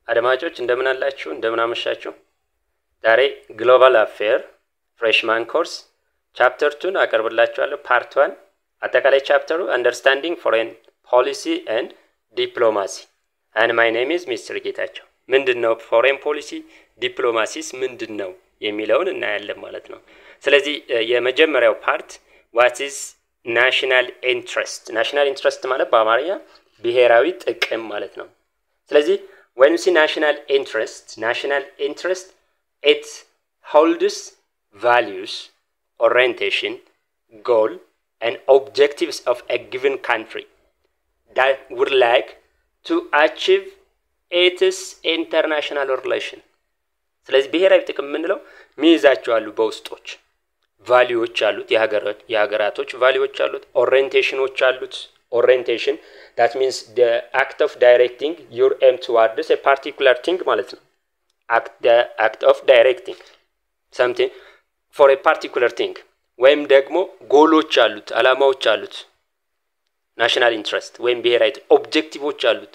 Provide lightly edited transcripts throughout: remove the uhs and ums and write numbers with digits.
አድማጮች እንደምን አላችሁ እንደምን አመሻችሁ ዛሬ ግሎባል አፌር ፍሬሽማን ኮርስ ቻፕተር 2 አቀርብላችኋለሁ ፓርት 1 አጠቃላይ ቻፕተሩ አንደርስታንዲንግ ፎሬን ፖሊሲ ኤንድ ዲፕሎማሲ and my name is Mr. ጌታቸው ምንድነው ፎሬን ፖሊሲ ዲፕሎማሲስ ምንድነው የሚለውን እናያለን ማለት ነው ስለዚህ የመጀመሪያው ፓርት what is national interest ማለት በአማርኛ ብሔራዊ ጥቅም ማለት ነው ስለዚህ when you see national interest it holds values orientation goal and objectives of a given country that would like to achieve its international relation ስለዚህ ብሔራዊ ጥቅም ምንለው ሚይዛቸው አሉ በውስጦች ቫልዩዎች አሉት የሀገራቶች ቫልዩዎች አሉት ኦሪየንቴሽኖች አሉት orientation that means the act of directing your aim towards a particular thing ማለት ነው the act of directing something for a particular thing ወይም ደግሞ ጎሎች አሉት አላማዎች አሉት national interest ወይም ብሔራዊ ኦብጀክቲቮች አሉት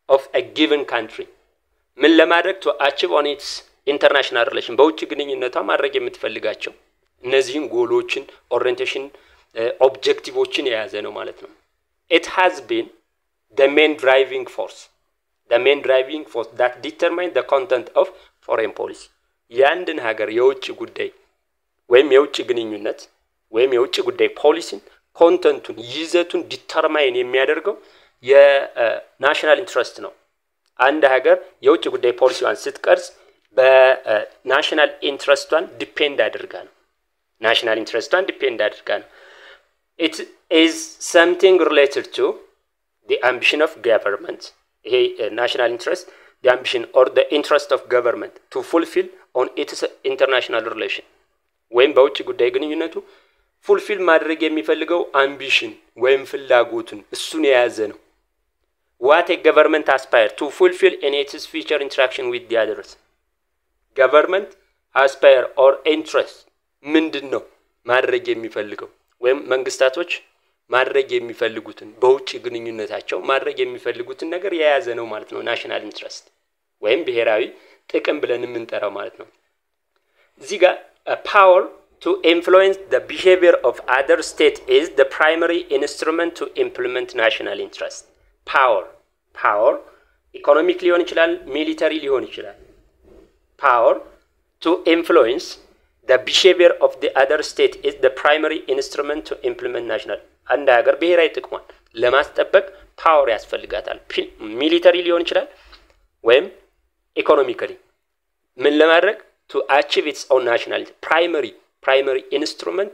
of a given country ምን ለማድረግ to achieve on its international relation በውጭ ግንኙነቷ ማድረግ የምትፈልጋቸው እነዚህን ጎሎችን orientation ኦብጀክቲቮችን የያዘ ነው ማለት ነው it has been the main driving force that determine the content of foreign policy ያንድን ሀገር የውጭ ጉዳይ ወይም የውጭ ግንኙነት ወይም የውጭ ጉዳይ ፖሊሲን ኮንተንቱን ይዘቱን ዲተርማይን የሚያደርገው የናሽናል ኢንትረስት ነው አንድ ሀገር የውጭ ጉዳይ ፖሊሲዋን ስትቀርጽ በናሽናል ኢንትረስቷን ዲፔንድ አድርጋ ነው ናሽናል ኢንትረስቷን ዲፔንድ አድርጋ ነው it is something related to the ambition of government national interest the ambition or the interest of government to fulfill on its international relation ወይም በውጭ ጉዳይ ግንኙነቱ fulfill ማድረግ የሚፈልገው ambition ወይም ፍላጎቱን እሱን የያዘ ነው what a government aspire to fulfill in its future interaction with the others government aspire or interest ምንድነው ማድረግ የሚፈልገው ወይም መንግስታቶች ማድረግ የሚፈልጉትን በውጭ ግንኙነታቸው ማድረግ የሚፈልጉትን ነገር የያዘ ነው ማለት ነው ናሽናል ኢንትረስት ወይም ብሔራዊ ጥቅም ብለን የምንጠራው ማለት ነው እዚህ ጋር power to influence the behavior of other state is the primary instrument to implement national interest power economic ሊሆን ይችላል military ሊሆን ይችላል power to influence the behavior of the other state is the primary instrument to implement national አንድ ሀገር ብሔራዊ ጥቅሟን ለማስጠበቅ ፓወር ያስፈልጋታል military ሊሆን ይችላል ወይም economically ምን ለማድረግ to achieve its own nationality primary instrument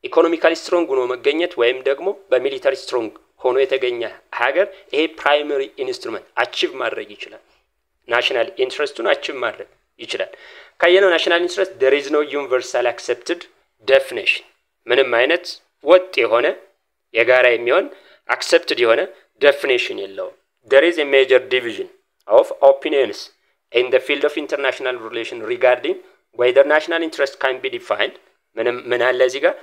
economically strong ሆኖ መገኘት ወይም ደግሞ በሚሊታሪ strong ሆኖ የተገኘ ሀገር ይሄ primary instrument achieve ማድረግ ይችላል national interestን achieve ማድረግ ይችላል ካየነው national interest there is no universal accepted definition ምንም አይነት ወጥ የሆነ የጋራ የሚሆን accepted የሆነ definition የለውም there is a major division of opinions in the field of international relation regarding whether national interest can be defined ምን አለ እዚህ ጋር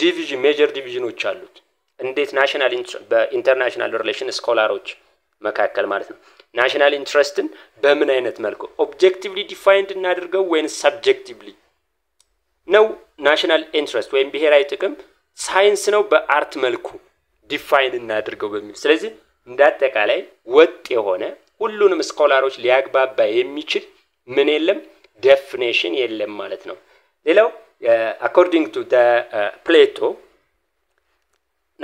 division major divisionዎች አሉት እንዴት national interest በኢንተርናሽናል ሪሌሽን ስኮላሮች መካከል ማለት ነው national interestን በምን አይነት መልኩ objectively defined እናድርገው ወይስ subjectively ነው national interest ወይም ብሔራዊ ጥቅም ሳይንስ ነው በአርት መልኩ define እናድርገው በሚል ስለዚህ እንዳጠቃላይ ወጥ የሆነ ሁሉንም ስኮላሮች ሊያግባባ የሚችል ምን የለም definition የለም ማለት ነው ሌላው according to the Plato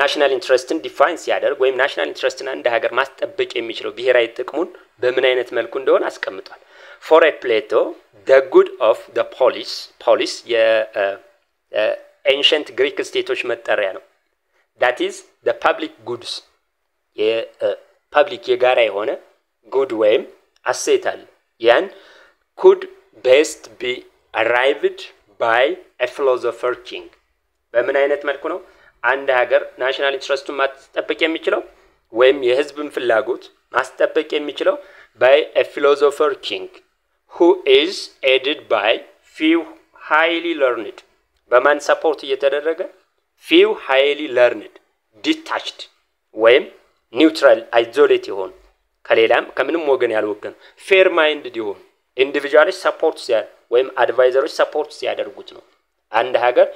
national interestን define ሲያደርግ ወይም national interestን አንድ ሀገር ማስጠበቅ የሚችለው ብሔራዊ ጥቅሙን በምን አይነት መልኩ እንደሆነ አስቀምጧል for a Plato the good of the polis ancient Greek states መጠሪያ ነው that is the public goods public የጋራ የሆነ good ወይም asset አለ ያን could best be arrived by a philosopher king በምን አይነት መልኩ ነው አንድ ሀገር ናሽናል ኢንትረስቱን ማስጠበቅ የሚችለው ወይም የህዝብን ፍላጎት ማስጠበቅ የሚችለው by a philosopher king who is aided by few highly learned በማን ሰፖርት እየተደረገ few highly learned detached ወይም neutral isolated የሆኑ ከሌላም ከምንም ወገን ያልወገን ፌር ማይንድድ ይሆኑ ኢንዲቪጁዋሎች ሰፖርት ወይም አድቫይዘሮች ሰፖርት ሲያደርጉት ነው አንድ ሀገር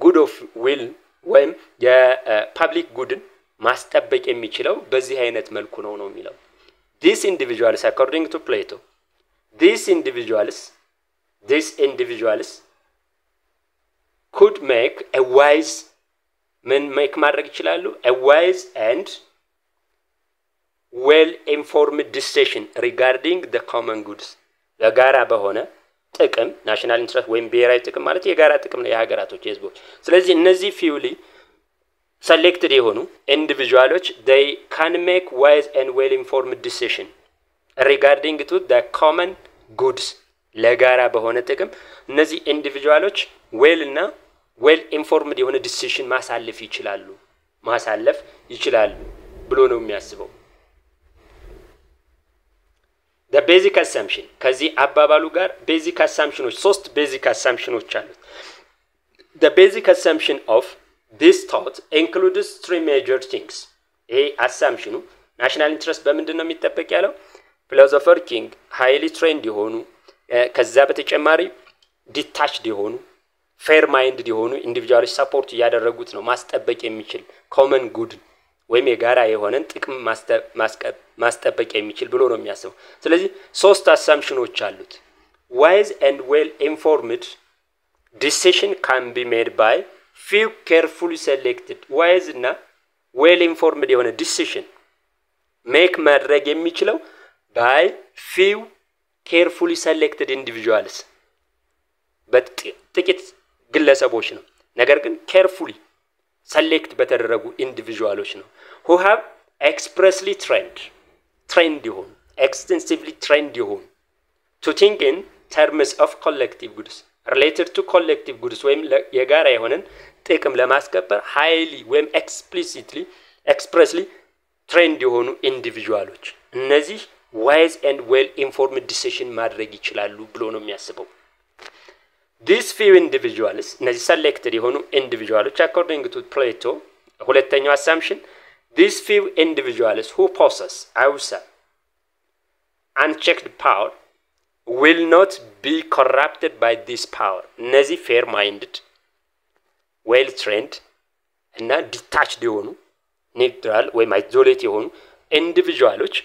ጉድ ኦፍ ዊል ወይም የፐብሊክ ጉድን ማስጠበቅ የሚችለው በዚህ አይነት መልኩ ነው የሚለው these individuals according to Plato these individuals could make a wise make ማድረግ ይችላሉ a wise and well informed decision regarding the common goods ለጋራ በሆነ ጥቅም ናሽናል ኢንትረስት ወይም ብሔራዊ ጥቅም ማለት የጋራ ጥቅም ነው የሀገራቶች የህዝቦች ስለዚህ እነዚህ ፊውሊ selected የሆኑ individuals they can make wise and well informed decision regarding to the common goods ለጋራ በሆነ ጥቅም እነዚህ individuals well informed የሆነ decision ማሳለፍ ይችላሉ ብሎ ነው የሚያስበው the basic assumption ከዚህ አባባሉ ጋር basic assumptions ሶስት basic assumptions አሉት the basic assumption of this thought includes three major things ይሄ assumption national interest በምንድን ነው የሚጠበቅ ያለው philosopher king highly trained የሆኑ ከዛ በተጨማሪ detached የሆኑ fair minded የሆኑ individuals support ያደረጉት ነው ማስጠበቅ የሚችል common good ወይም የጋራ የሆነን ጥቅም ማስጠበቅ የሚችል ብሎ ነው የሚያስበው ስለዚህ ሶስት assumptions አሉት wise and well informed decision can be made by few carefully selected wise እና well informed የሆነ decision make ማድረግ የሚችለው by few carefully selected individuals በጥቂት ግለሰቦች ነው ነገር ግን carefully select በተደረጉ individuals ነው who have expressly trained የሆኑ extensively trained የሆኑ to think in terms of collective goods related to collective goods ወይም የጋራ የሆነን ጥቅም ለማስከበር highly ወይም expressly trained የሆኑ individuals እነዚህ wise and well informed decision ማድረግ ይችላሉ ብሎ ነው የሚያስበው these few individuals እነዚህ selected የሆኑ individuals according to Plato ሁለተኛው assumption these few individuals who possess outside unchecked power will not be corrupted by this power እነዚህ fair minded well trained እና detached የሆኑ neutral ወይ isolated የሆኑ individuals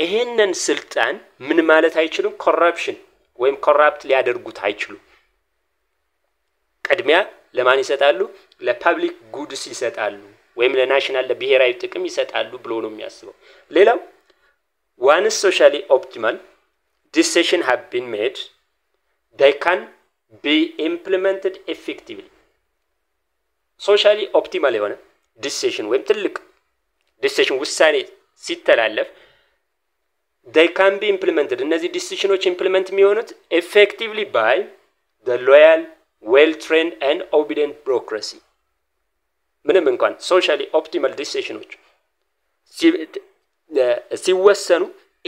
ይሄንን ስልጣን ምን ማለት አይችሉም corruption ወይም corrupt ሊያደርጉት አይችሉም ቅድሚያ ለማን ይሰጣሉ ለፐብሊክ ጉድስ ይሰጣሉ ወይም ለናሽናል ለብሔራዊ ጥቅም ይሰጣሉ ብሎ ነው የሚያስበው ሌላው one socially optimal decision have been made they can be implemented effectively socially optimal የሆነ decision ወይም ትልቅ decision ውሳኔ ሲተላለፍ they can be implemented እነዚህ decisions implement የሚሆኑት effectively by the loyal well trained and obedient bureaucracy ምንም እንኳን socially optimal decisions ሲወሰኑ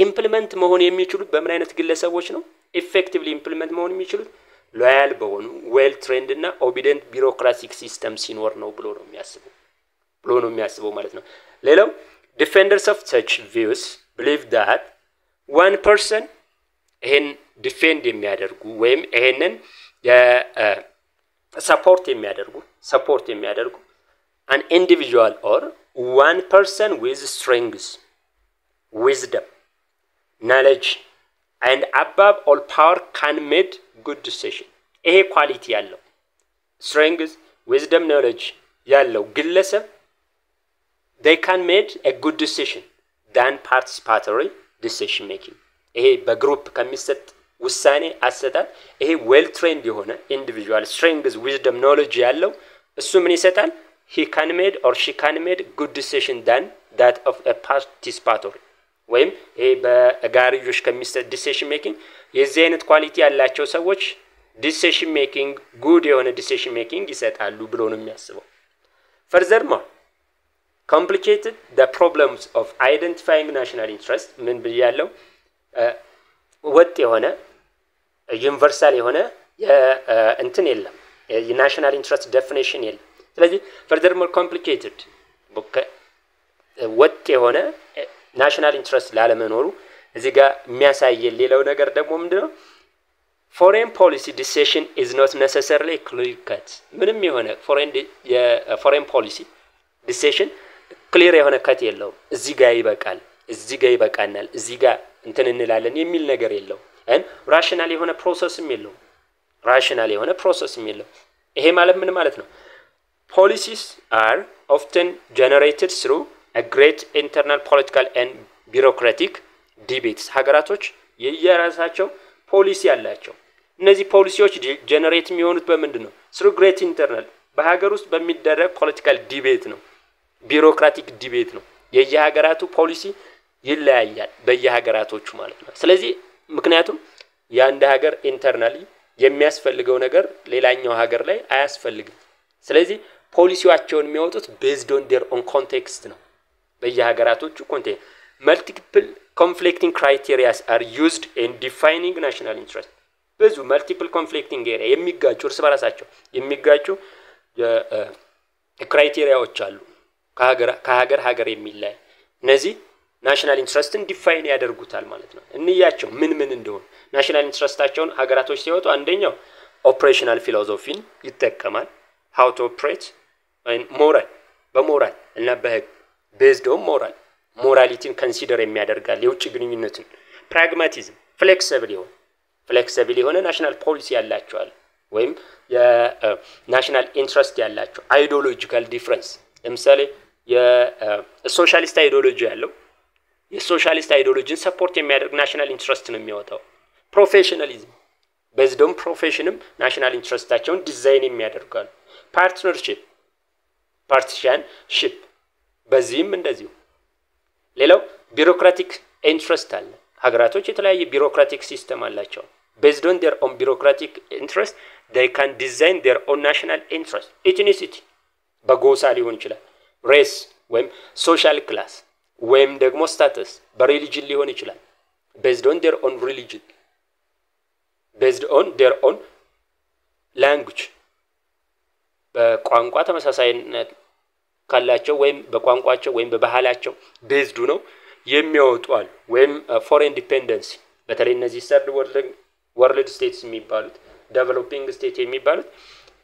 ኢምፕሊመንት መሆን የሚችሉት በምን አይነት ግለሰቦች ነው effectively ኢምፕሊመንት መሆን የሚችሉት loyal በሆኑ well trained እና obedient bureaucratic system ሲኖር ነው ብሎ ነው የሚያስበው ማለት ነው ሌላው defenders of such views believe that one person ይሄን defend የሚያደርጉ ወይም ይሄንን support የሚያደርጉ an individual or one person with strength wisdom knowledge and above all power can make good decision ይሄ ኳሊቲ ያለው strength wisdom knowledge ያለው ግለሰብ they can make a good decision than participatory decision making ይሄ በግሩፕ ከሚሰጥ ውሳኔ አሰጣጥ ይሄ well trained የሆነ individual strength wisdom knowledge ያለው እሱ ምን ይሰጣል he can make or she can make good decision than that of a participatory ወይም ይሄ በጋሪጆች ከሚሰጥ decision making የዚህ አይነት ኳሊቲ ያላቸው ሰዎች decision making good የሆነ decision making ይሰጣሉ ብሎ ነው የሚያስበው furthermore complicated the problems of identifying national interest ምን ብያለው ወጥ የሆነ ዩኒቨርሳል የሆነ እንትን የለም የናሽናል ኢንትረስት ዴፊኒሽን የለም ስለዚህ furthermore complicated ወጥ የሆነ ናሽናል ኢንትረስት ላለመኖሩ እዚህ ጋር የሚያሳየን ሌላው ነገር ደግሞ ምንድነው foreign policy decision is not necessarily clear cut ምንም የሆነ foreign policy decision clear የሆነ cut የለውም እዚህ ጋር ይበቃል እዚህ ጋር ይበቃናል እዚህ ጋር እንትን እንላለን የሚል ነገር የለው and rational የሆነ ፕሮሰስም የለው rational የሆነ ፕሮሰስም የለው ይሄ ማለት ምን ማለት ነው policies are often generated through a great internal political and bureaucratic debates ሀገራቶች የየራሳቸው ፖሊሲ ያላቸው እነዚህ ፖሊሲዎች ጀነሬት የሚሆኑት በምንድነው through great internal በሀገር ውስጥ በሚደረግ ፖለቲካል ዲቤት ነው ቢሮክራቲክ ዲቤት ነው የየሀገራቱ ፖሊሲ ይለያያል በየሀገራቶቹ ማለት ነው ስለዚህ ምክንያቱም ያንደ ሀገር ኢንተርናሊ የሚያስፈልገው ነገር ሌላኛው ሀገር ላይ አያስፈልግም ስለዚህ ፖሊሲያቸውን የሚያወጡት based on their own context ነው በየሀገራቶቹ ኮንቴክስት multiple conflicting criteria are used in defining national interest ብዙ multiple conflicting area የሚጋጩ እርስ በራሳቸው የሚጋጩ ክራይቴሪያዎች አሉ ከሀገር የሚለይ እነዚህ ናሽናል ኢንትረስትን ዲፋይን ያደርጉታል ማለት ነው እንያቸው ምን እንደሆነ ናሽናል ኢንትረስታቸውን ሀገራቶች ሲወጡ አንደኛው ኦፕሬሽናል ፊሎሶፊን ይተከማል how to operate and በሞራል እና በህግ based on ሞራሊቲን ኮንሲደር የሚያደርጋል የውጭ ግንኙነትን ፕራግማቲዝም ፍሌክሲብል የሆነ ናሽናል ፖሊሲ ያላቸዋል ወይም የናሽናል ኢንትረስት ያላቸው አይዲዮሎጂካል ዲፈረንስ ለምሳሌ የሶሻሊስት አይዲዮሎጂ ያለው የሶሻሊስት አይዲዮሎጂን ሰፖርት የሚያደርግ ናሽናል ኢንትረስት ነው የሚያወጣው ፕሮፌሽናሊዝም በዝዶም ፕሮፌሽንም ናሽናል ኢንትረስታቸውን ዲዛይን የሚያደርጋሉ ፓርቲሻንሺፕ በዚህም እንደዚሁ ሌላው ቢሮክራቲክ ኢንትረስት አለ ሀገራቶች የተለያየ ቢሮክራቲክ ሲስተም አላቸው based on their own bureaucratic interest they can design their own national interest ethnicity በጎሳ ሊሆን ይችላል race ወይም social class ወይም ደግሞ status በሪሊጅን ሊሆን ይችላል based on their own religion based on their own language በቋንቋ ተመሳሳይነት ካላቸው ወይም በቋንቋቸው ወይም በባህላቸው based ነው የሚያወጡአል ወይም foreign dependency በተለይ እነዚህ third world states የሚባሉት developing state የሚባሉት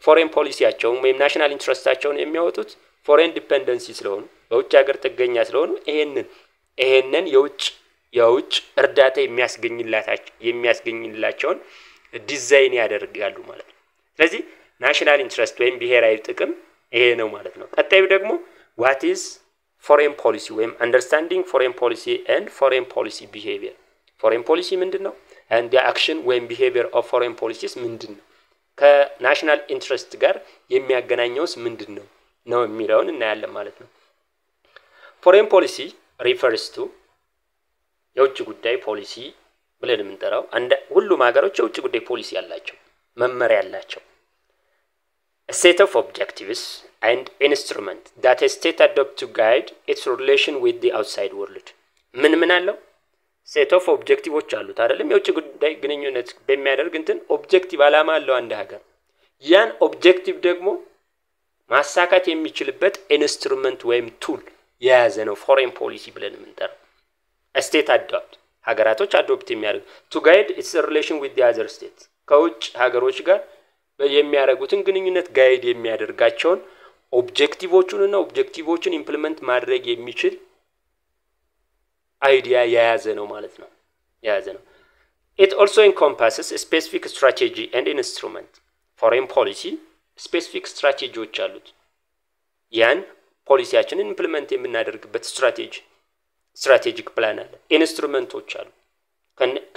foreign policyያቸው ወይም national interestታቸውን የሚያወጡት foreign dependency ስለሆኑ በውጭ ሀገር ጥገኛ ስለሆኑ ይሄንን የውጭ እርዳታ የሚያስገኝላቸውን ዲዛይን ያደርጋሉ ማለት ነው ስለዚህ national interest ወይም ብሔራዊ ጥቅም ይሄ ነው ማለት ነው ቀጣዩ ደግሞ what is foreign policy ወይም understanding foreign policy and foreign policy behavior foreign policy ምንድነው and the action ወይም behavior of foreign policies ምንድነው ከናሽናል ኢንትረስት ጋር የሚያገናኘውስ ምንድነው ነው የሚለውን እናያለን ማለት ነው foreign policy refers to የውጭ ጉዳይ ፖሊሲ ብለን የምንጠራው ሁሉም ሀገሮች የውጭ ጉዳይ ፖሊሲ ያላቸው መመሪያ ያላቸው a set of objectives and instruments that a state adopt to guide its relation with the outside world ምን አለው set of objectives አሉት አይደለም የውጭ ጉዳይ ግንኙነት በሚያደርግ ኦብጀክቲቭ አላማ አለው አንድ ሀገር ያን ኦብጀክቲቭ ደግሞ ማሳካት የሚችልበት ኢንስትሩመንት ወይም ቱል የያዘ ነው foreign policy ብለን የምንጠራው a state adopt ሀገራቶች አዶፕት የሚያደርግ to guide its relation with the other states ከውጭ ሀገሮች ጋር የሚያደርጉትን ግንኙነት ጋይድ የሚያደርጋቸውን ኦብጀክቲቮችን ኢምፕሊመንት ማድረግ የሚችል አይዲያ የያዘ ነው ማለት ነው it also encompasses a specific strategy and instrument foreign policy specific strategiዎች አሉት ያን ፖሊሲያችንን ኢምፕሊመንት የምናደርግበት strategic plan አለ ኢንስትሩመንቶች አሉ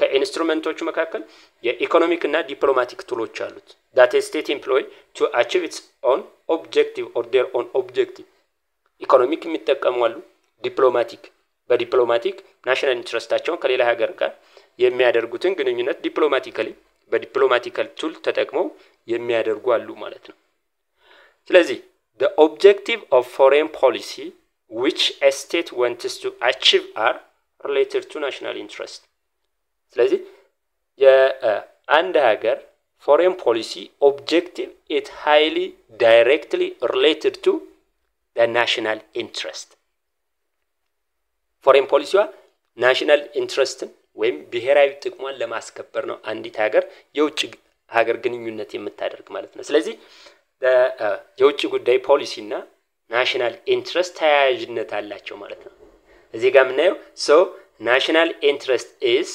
ከኢንስትሩመንቶቹ መካከል የኢኮኖሚክ እና ዲፕሎማቲክ ቱሎች አሉት that a state employ to achieve its own objective or their own objective ኢኮኖሚክ የሚጠቀሙ አሉ በዲፕሎማቲክ ናሽናል ኢንትረስታቸውን ከሌላ ሀገር ጋር የሚያደርጉትን ግንኙነት በዲፕሎማቲካል ቱል ተጠቅመው የሚያደርጉ አሉ ማለት ነው ስለዚህ the objective of foreign policy which a state wants to achieve are related to national interest ስለዚህ የአንድ ሀገር foreign policy objective is highly directly related to the national interest ፎሬን ፖሊሲዋ ናሽናል ኢንትረስትን ወይም ብሔራዊ ጥቅሟን ለማስከበር ነው አንዲት ሀገር የውጭ ሀገር ግንኙነት የምታደርግ ማለት ነው። ስለዚህ የውጭ ጉዳይ ፖሊሲና ናሽናል ኢንትረስት ተያያዥነት አላቸው ማለት ነው። እዚህ ጋር የምናየው so national interest is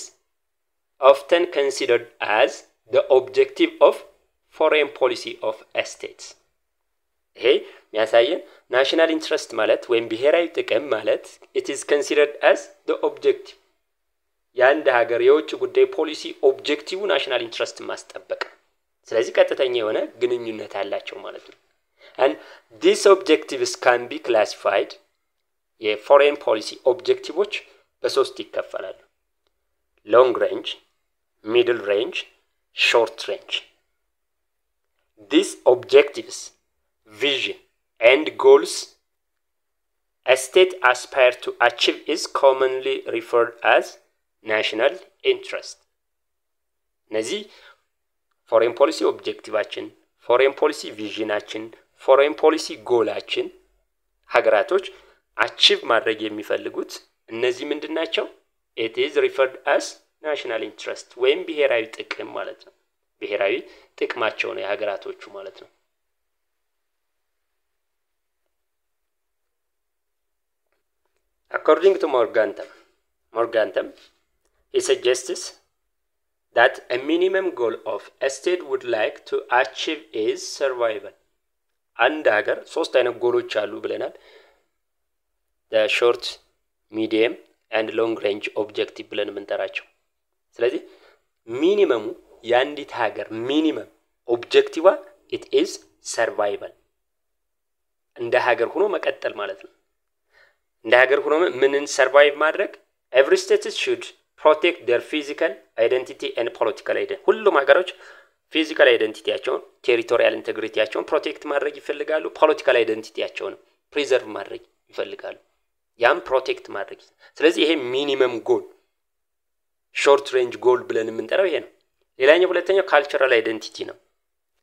often considered as the objective of foreign policy of a state. ይሄ የሚያሳየን ናሽናል ኢንትረስት ማለት ወይም ብሔራዊ ጥቅም ማለት it is considered as the objective የአንድ ሀገር የውጭ ጉዳይ ፖሊሲ ኦብጀክቲቭ ናሽናል ኢንትረስት ማስጠበቅ። ስለዚህ ቀጥተኛ የሆነ ግንኙነት አላቸው ማለት ነው። and these objectives can be classified የፎሬን ፖሊሲ ኦብጀክቲቮች በሶስት ይከፈላሉ። long range, middle range, short range. These objectives, vision and goals a state aspire to achieve is commonly referred as national interest. እነዚህ ፎሬን ፖሊሲ ኦብጀክቲቫችን፣ ፎሬን ፖሊሲ ቪዥናችን፣ ፎሬን ፖሊሲ ጎላችን ሀገራቶች አቺቭ ማድረግ የሚፈልጉት እነዚህ ምንድናቸው? it is referred as national interest ወይም ብሔራዊ ጥቅም ማለት ነው። ብሔራዊ ጥቅማቸው ነው የሀገራቶቹ ማለት ነው። According to Morgantham, he suggests that a minimum goal of a state would like to achieve is survival. አንድ ሀገር ሶስት አይነት ጎሎች አሉ ብለናል። the short, medium and long range objective ብለን የምንጠራቸው። ስለዚህ ሚኒመሙ የአንዲት ሀገር ሚኒመም ኦብጀክቲቭ it is survival እንደ ሀገር ሆኖ መቀጠል ማለት ነው። እንደ ሀገር ሆኖ ምንን ሰርቫይቭ ማድረግ? every state should protect their physical identity and political identity. ሁሉም ሀገሮች ፊዚካል አይደንቲቲያቸውን ቴሪቶሪያል ኢንቴግሪቲያቸውን ፕሮቴክት ማድረግ ይፈልጋሉ። ፖለቲካል አይደንቲቲያቸውን ፕሪዘርቭ ማድረግ ይፈልጋሉ። ያም ፕሮቴክት ማድረግ። ስለዚህ ይሄ ሚኒመም ጎል ሾርት ሬንጅ ጎል ብለን የምንጠራው ይሄ ነው። ሌላኛው ሁለተኛው ካልቸራል አይደንቲቲ ነው።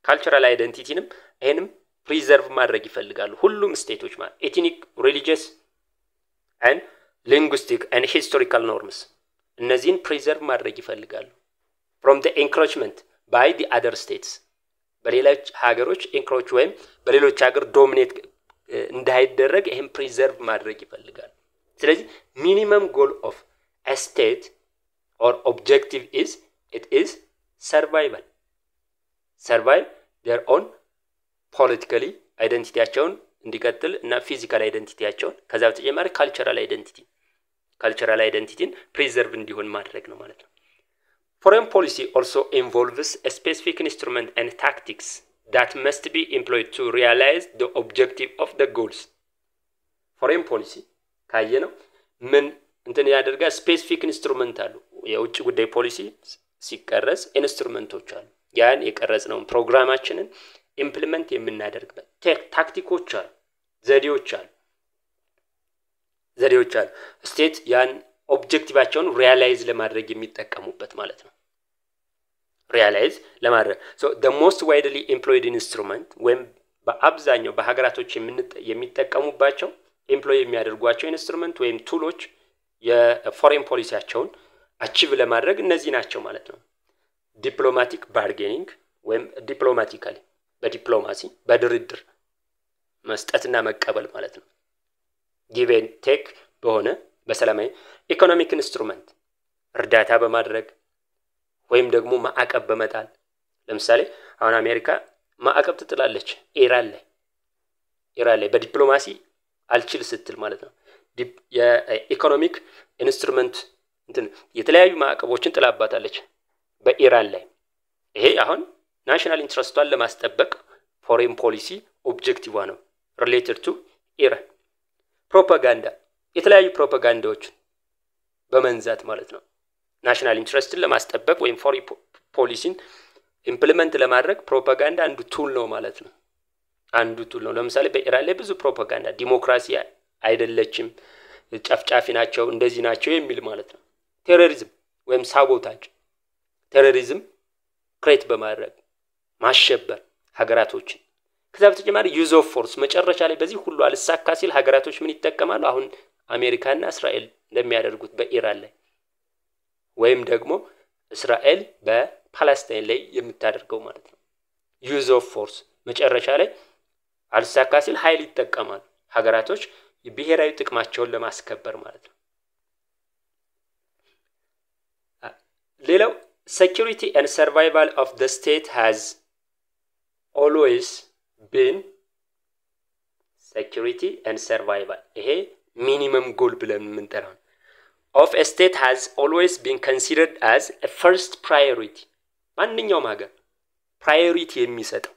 ካልቸራል አይደንቲቲንም ይሄንም ፕሪዘርቭ ማድረግ ይፈልጋሉ ሁሉም ስቴቶች ማለት ኤትኒክ ሪሊጂየስ and linguistic and historical norms እነዚህን ፕሪዘርቭ ማድረግ ይፈልጋሉ from the encroachment by the other states በሌሎች ሀገሮች ኢንክሮች ወይም በሌሎች ሀገር ዶሚኔት እንዳይደረግ ይሄን ፕሪዘርቭ ማድረግ ይፈልጋሉ። ስለዚህ ሚኒመም ጎል ኦፍ a state or objective is it is survival their own politically አይደንቲቲያቸውን እንዲቀጥል እና ፊዚካል አይደንቲቲያቸውን ከዛ በተጨማሪ ካልቸራል አይደንቲቲን ፕሪዘርቭ እንዲሆን ማድረግ ነው ማለት ነው። Foreign policy also involves a specific instrument and tactics that must be employed to realize the objective of the goals. Foreign policy ካየነው ምን እንትን ያደርጋ ስፔሲፊክ ኢንስትሩመንት አሉ። የውጭ ጉዳይ ፖሊሲ ሲቀረጽ ኢንስትሩመንቶች አሉ። ያን የቀረጽነው ፕሮግራማችንን ኢምፕሊመንት የምናደርግበት ታክቲኮች አሉ፣ ዘዴዎች አሉ። ስቴት ያን ኦብጀክቲቫቸውን ሪያላይዝ ለማድረግ የሚጠቀሙበት ማለት ነው። ሪያላይዝ ለማድረግ so the most widely employed instrument when በአብዛኛው በሀገራቶች የሚጠቀሙባቸው ኤምፕሎይ የሚያደርጓቸው ኢንስትሩመንት ወይም ቱሎች የፎሬን ፖሊሲያቸውን አቺቭ ለማድረግ እነዚህ ናቸው ማለት ነው። ዲፕሎማቲክ ባርጌኒንግ ወይም ዲፕሎማቲካሊ በዲፕሎማሲ በድርድር መስጠትና መቀበል ማለት ነው። ጊቭ ኤንድ ቴክ በሆነ በሰላማዊ ኢኮኖሚክ ኢንስትሩመንት እርዳታ በማድረግ ወይም ደግሞ ማዕቀብ በመጣል ለምሳሌ አሁን አሜሪካ ማዕቀብ ትጥላለች ኢራን ላይ በዲፕሎማሲ አልችል ስትል ማለት ነው። የኢኮኖሚክ ኢንስትሩመንት እንትን የተለያዩ ማዕቀቦችን ጥላባታለች በኢራን ላይ። ይሄ አሁን ናሽናል ኢንትረስቷን ለማስጠበቅ ፎሬን ፖሊሲ ኦብጀክቲቭ ነው ሪሌትድ ቱ ኢራን። ፕሮፓጋንዳ የተለያዩ ፕሮፓጋንዳዎች በመንዛት ማለት ነው። ናሽናል ኢንትረስትን ለማስጠበቅ ወይም ፎሬን ፖሊሲን ኢምፕሊመንት ለማድረግ ፕሮፓጋንዳ አንዱ ቱል ነው ማለት ነው። ለምሳሌ በኢራን ላይ ብዙ ፕሮፓጋንዳ ዲሞክራሲ አይደለችም፣ ጨፍጫፊ ናቸው፣ እንደዚህ ናቸው የሚል ማለት ነው። ቴሮሪዝም ወይም ሳቦታጅ ቴሮሪዝም ክሬት በማድረግ ማሸበር ሀገራቶችን። ከዛ በተጨማሪ ዩዝ ኦፍ ፎርስ መጨረሻ ላይ በዚህ ሁሉ አልሳካ ሲል ሀገራቶች ምን ይጠቀማሉ? አሁን አሜሪካና እስራኤል እንደሚያደርጉት በኢራን ላይ ወይም ደግሞ እስራኤል በፓለስታይን ላይ የምታደርገው ማለት ነው። ዩዝ ኦፍ ፎርስ መጨረሻ ላይ አልሳካ ሲል ኃይል ይጠቀማሉ ሀገራቶች የብሔራዊ ጥቅማቸውን ለማስከበር ማለት ነው። ሌላው security and survival of the state has always been security and survival ይሄ ሚኒመም ጎል ብለን የምንጠራው of a state has always been considered as a first priority ማንኛውም ሀገር ፕራዮሪቲ የሚሰጠው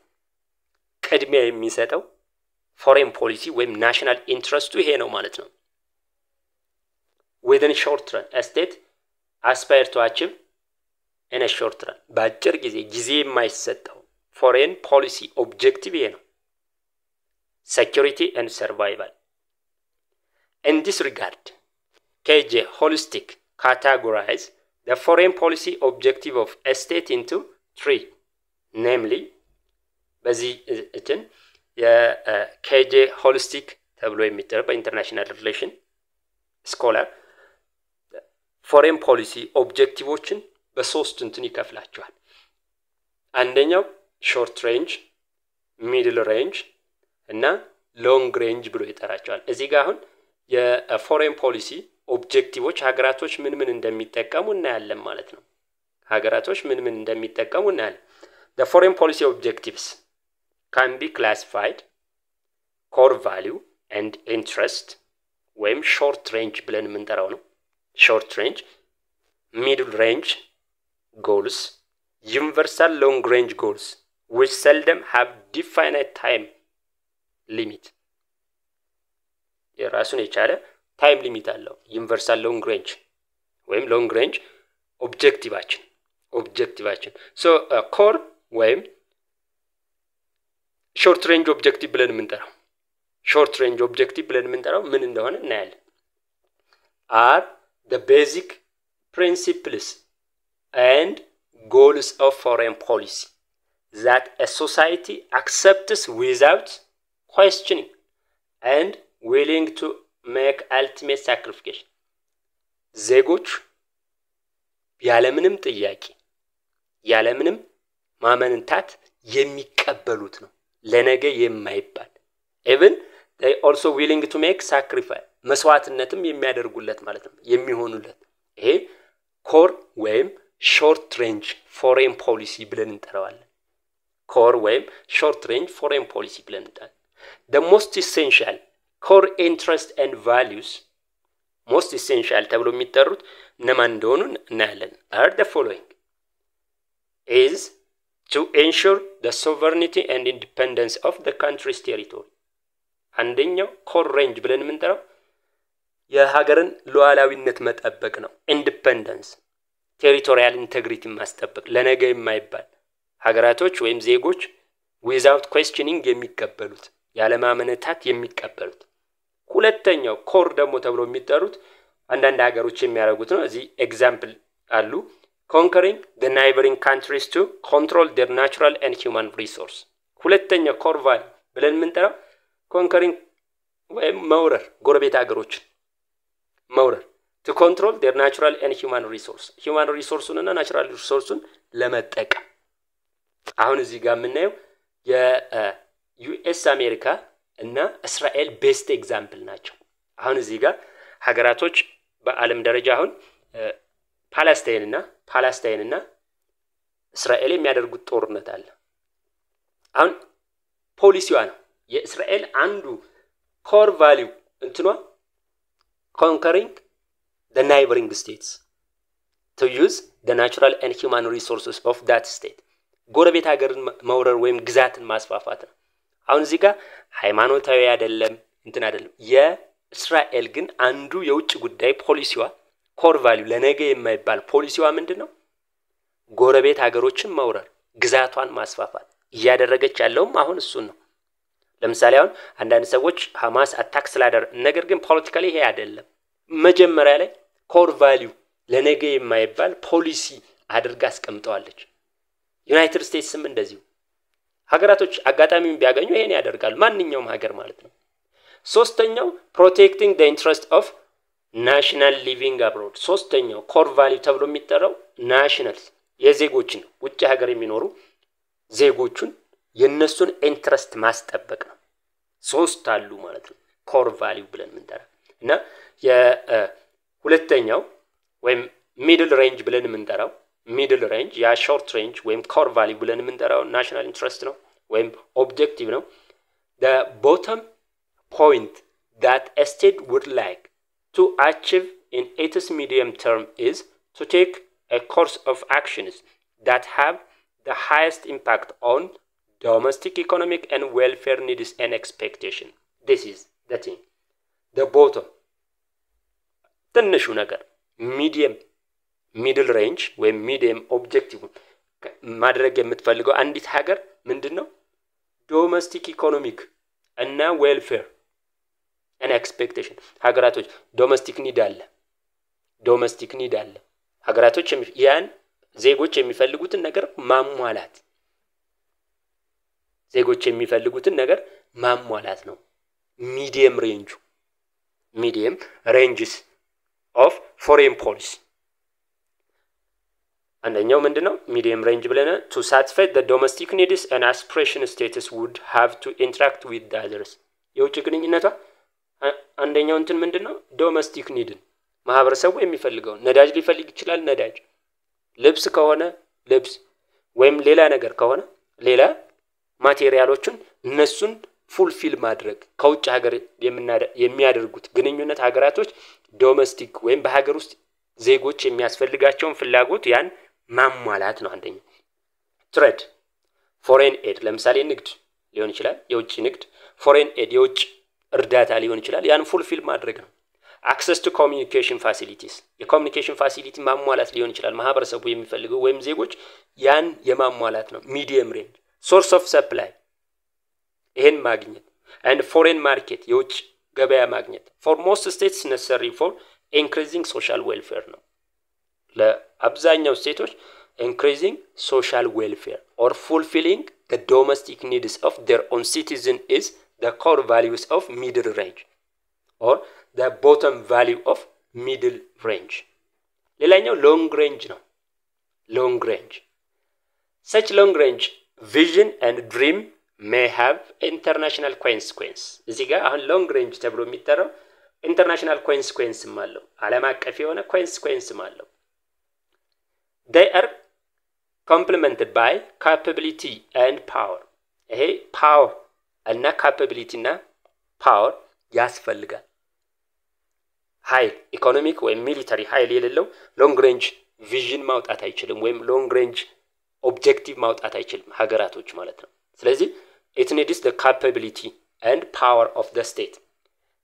ቅድሚያ የሚሰጠው ፎሬን ፖሊሲ ወይም ናሽናል ኢንትረስቱ ይሄ ነው ማለት ነው። within short run a state aspire to achieve in a short run በአጭር ጊዜ የማይሰጠው ፎሬን ፖሊሲ ኦብጀክቲቭ ይሄ ነው security and survival. In this regard KJ holistic categorize the foreign policy objective of a state into three, namely በዚህ እንትን የኬጄ ሆሊስቲክ ተብሎ የሚጠራው በኢንተርናሽናል ሪሌሽን ስኮላር ፎሬን ፖሊሲ ኦብጀክቲቮችን በሶስት እንትን ይከፍላቸዋል። አንደኛው ሾርት ሬንጅ፣ ሚድል ሬንጅ እና ሎንግ ሬንጅ ብሎ ይጠራቸዋል። እዚህ ጋር አሁን የፎሬን ፖሊሲ ኦብጀክቲቮች ሀገራቶች ምን እንደሚጠቀሙ እናያለን ማለት ነው። ሀገራቶች ምን እንደሚጠቀሙ እናያለን። The foreign policy objectives can be classified core value and interest ወይም short range ብለን የምንጠራው ነው። short range, middle range goals, universal long range goals which seldom have definite time limit. የራሱን የቻለ ታይም ሊሚት አለው። ዩኒቨርሳል ሎንግ ሬንጅ ወይም ሎንግ ሬንጅ ኦብጀክቲቫችን ሶ ኮር ወይም ሾርት ሬንጅ ኦብጀክቲቭ ብለን የምንጠራው ምን እንደሆነ እናያለን። are the basic principles and goals of foreign policy that a society accepts without questioning and willing to make ultimate sacrifice. ዜጎች ያለምንም ጥያቄ ያለምንም ማመንታት የሚቀበሉት ነው። ለነገ የማይባል even they also willing to make sacrifice መስዋዕትነትም የሚያደርጉለት ማለት ነው የሚሆኑለት። ይሄ ኮር ወይም ሾርት ሬንጅ ፎሬን ፖሊሲ ብለን እንጠራዋለን። ኮር ወይም ሾርት ሬንጅ ፎሬን ፖሊሲ ብለን እንጠራለን። the most essential core interest and values most essential ተብሎ የሚጠሩት እነማን እንደሆኑ እናያለን። are the following is to ensure the sovereignty and independence of the country's territory. አንደኛው ኮር ሬንጅ ብለን የምንጠራው የሀገርን ሉዓላዊነት መጠበቅ ነው። ኢንዲፔንደንስ ቴሪቶሪያል ኢንቴግሪቲ ማስጠበቅ ለነገ የማይባል ሀገራቶች ወይም ዜጎች without questioning የሚቀበሉት ያለማመነታት የሚቀበሉት። ሁለተኛው ኮር ደግሞ ተብሎ የሚጠሩት አንዳንድ ሀገሮች የሚያደርጉት ነው። እዚህ ኤግዛምፕል አሉ። conquering the neighboring countries to control their natural and human resource. ሁለተኛው ኮር ቫልዩ ብለን የምንጠራው conquering ወይም መውረር ጎረቤት ሀገሮችን መውረር to control their natural and human resource human resource እና natural resource ለመጠቀም። አሁን እዚህ ጋር የምናየው የዩኤስ አሜሪካ እና እስራኤል ቤስት ኤግዛምፕል ናቸው። አሁን እዚህ ጋር ሀገራቶች በአለም ደረጃ አሁን ፓለስታይንና እስራኤል የሚያደርጉት ጦርነት አለ። አሁን ፖሊሲዋ ነው የእስራኤል አንዱ ኮር ቫልዩ እንትኗ conquering the neighboring states to use the natural and human resources of that state. ጎረቤት ሀገርን መውረር ወይም ግዛትን ማስፋፋት ነው። አሁን እዚህ ጋር ሃይማኖታዊ አይደለም እንትን አይደለም። የእስራኤል ግን አንዱ የውጭ ጉዳይ ፖሊሲዋ ኮር ቫልዩ ለነገ የማይባል ፖሊሲዋ ምንድነው? ጎረቤት ሀገሮችን መውረር ግዛቷን ማስፋፋት እያደረገች ያለውም አሁን እሱን ነው። ለምሳሌ አሁን አንዳንድ ሰዎች ሐማስ አታክ ስላደረገ ነገር ግን ፖለቲካሊ ይሄ አይደለም። መጀመሪያ ላይ ኮር ቫልዩ ለነገ የማይባል ፖሊሲ አድርጋ አስቀምጠዋለች። ዩናይትድ ስቴትስም እንደዚሁ ሀገራቶች አጋጣሚውን ቢያገኙ ይሄን ያደርጋሉ ማንኛውም ሀገር ማለት ነው። ሶስተኛው protecting the interest of ናሽናል ሊቪንግ አብሮድ ሶስተኛው ኮር ቫልዩ ተብሎ የሚጠራው ናሽናል የዜጎችን ውጭ ሀገር የሚኖሩ ዜጎቹን የነሱን ኢንትረስት ማስጠበቅ ነው። ሶስት አሉ ማለት ነው ኮር ቫልዩ ብለን የምንጠራ እና የሁለተኛው ወይም ሚድል ሬንጅ ብለን የምንጠራው ሚድል ሬንጅ ያ ሾርት ሬንጅ ወይም ኮር ቫልዩ ብለን የምንጠራው ናሽናል ኢንትረስት ነው ወይም ኦብጀክቲቭ ነው። the bottom point that a state would like to achieve in its medium term is to take a course of actions that have the highest impact on domestic economic and welfare needs and expectation. This is the thing. The bottom ትንሹ ነገር ሚዲየም ሚድል ሬንጅ ወይም ሚዲየም ኦብጀክቲቭ ማድረግ የምትፈልገው አንዲት ሀገር ምንድነው? ዶሜስቲክ ኢኮኖሚክ እና ዌልፌር and expectation ሀገራቶች ዶሜስቲክ ኒድ አለ ሀገራቶች ያን ዜጎች የሚፈልጉትን ነገር ማሟላት ነው። ሚዲየም ሬንጅስ ኦፍ ፎሬን ፖሊሲ አንደኛው ምንድነው? ሚዲየም ሬንጅ ብለና to satisfy the domestic needs and aspiration status would have to interact with the others የውጭ ግንኙነቷ አንደኛው እንትን ምንድነው? ዶሜስቲክ ኒድን ማህበረሰቡ የሚፈልገው ነዳጅ ሊፈልግ ይችላል፣ ነዳጅ፣ ልብስ ከሆነ ልብስ ወይም ሌላ ነገር ከሆነ ሌላ ማቴሪያሎችን እነሱን ፉልፊል ማድረግ ከውጭ ሀገር የሚያደርጉት ግንኙነት ሀገራቶች ዶሜስቲክ ወይም በሀገር ውስጥ ዜጎች የሚያስፈልጋቸውን ፍላጎት ያን ማሟላት ነው። አንደኛው ትሬድ ፎሬን ኤድ ለምሳሌ ንግድ ሊሆን ይችላል፣ የውጭ ንግድ፣ ፎሬን ኤድ የውጭ እርዳታ ሊሆን ይችላል፣ ያን ፉልፊል ማድረግ ነው። አክሰስ ቱ ኮሚኒኬሽን ፋሲሊቲስ የኮሚኒኬሽን ፋሲሊቲ ማሟላት ሊሆን ይችላል፣ ማህበረሰቡ የሚፈልገው ወይም ዜጎች ያን የማሟላት ነው። ሚዲየም ሬንጅ ሶርስ ኦፍ ሰፕላይ ይሄን ማግኘት and foreign market የውጭ ገበያ ማግኘት for most states necessary for increasing social welfare ነው። ለአብዛኛው ስቴቶች increasing social welfare or fulfilling the domestic needs of their own citizen is the core values of middle range or the bottom value of middle range. ሌላኛው long range ነው። long range such long range vision and dream may have international consequence እዚህ ጋር አሁን long range ተብሎ የሚጠራው international consequence አለው፣ ዓለም አቀፍ የሆነ consequence አለው። they are complemented by capability and power ይሄ power እና capability እና power ያስፈልጋል። ኃይል ኢኮኖሚክ ወይም ሚሊተሪ ኃይል የሌለው long range vision ማውጣት አይችልም ወይም long range objective ማውጣት አይችልም ሀገራቶች ማለት ነው። ስለዚህ it needs the capability and power of the state.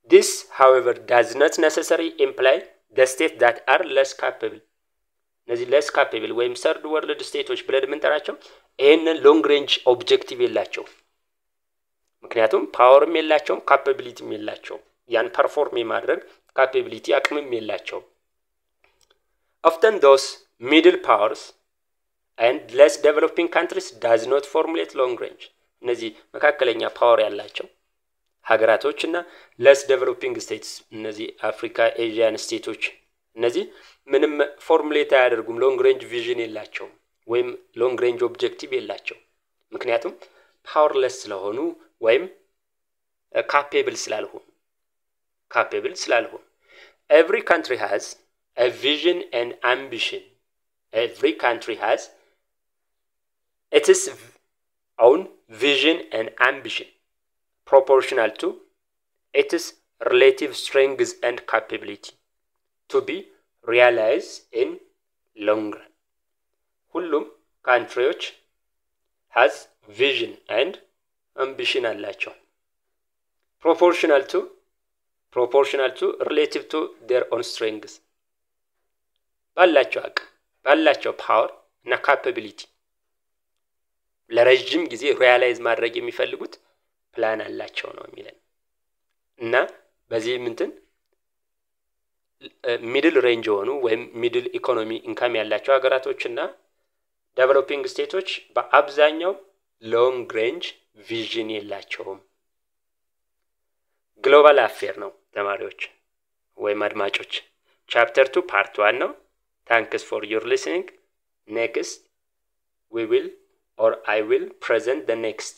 This however does not necessarily imply the states that are less capable. እነዚህ less capable ወይም third world states ብለን የምንጠራቸው ይሄንን long range objective የላቸው፣ ምክንያቱም ፓወርም የላቸውም capabilityም የላቸውም፣ ያን perform የማድረግ capability አቅምም የላቸው። Often those middle powers and less developing countries does not formulate long range እነዚህ መካከለኛ ፓወር ያላቸው ሀገራቶችና less developing states እነዚህ አፍሪካ ኤዥያን ስቴቶች እነዚህ ምንም ፎርሙሌት አያደርጉም፣ ሎንግ ሬንጅ ቪዥን የላቸው ወይም ሎንግ ሬንጅ ኦብጀክቲቭ የላቸው፣ ምክንያቱም ፓወርለስ ስለሆኑ ወይም ካፔብል ስላልሆኑ every country has a vision and ambition. Every country has its own vision and ambition proportional to its relative strengths and capability to be realized in long run. ሁሉም countries has vision and ambition አላቸው proportional to relative to their own strengths ባላቸው አቅም ባላቸው ፓወር እና ካፓቢሊቲ ለረጅም ጊዜ ሪያላይዝ ማድረግ የሚፈልጉት ፕላን አላቸው ነው የሚለን እና በዚህ ምንትን ሚድል ሬንጅ ሆኑ ወይም ሚድል ኢኮኖሚ ኢንካም ያላቸው ሀገራቶችና ዴቨሎፒንግ ስቴቶች በአብዛኛው ሎንግ ሬንጅ ቪዥን የላቸውም። ግሎባል አፌር ነው ተማሪዎች። ወይም አድማጮች ቻፕተር 2 ፓርት 1 ነው። ታንክስ ፎር ዩር ሊስኒንግ። ኔክስት we will or I will present the next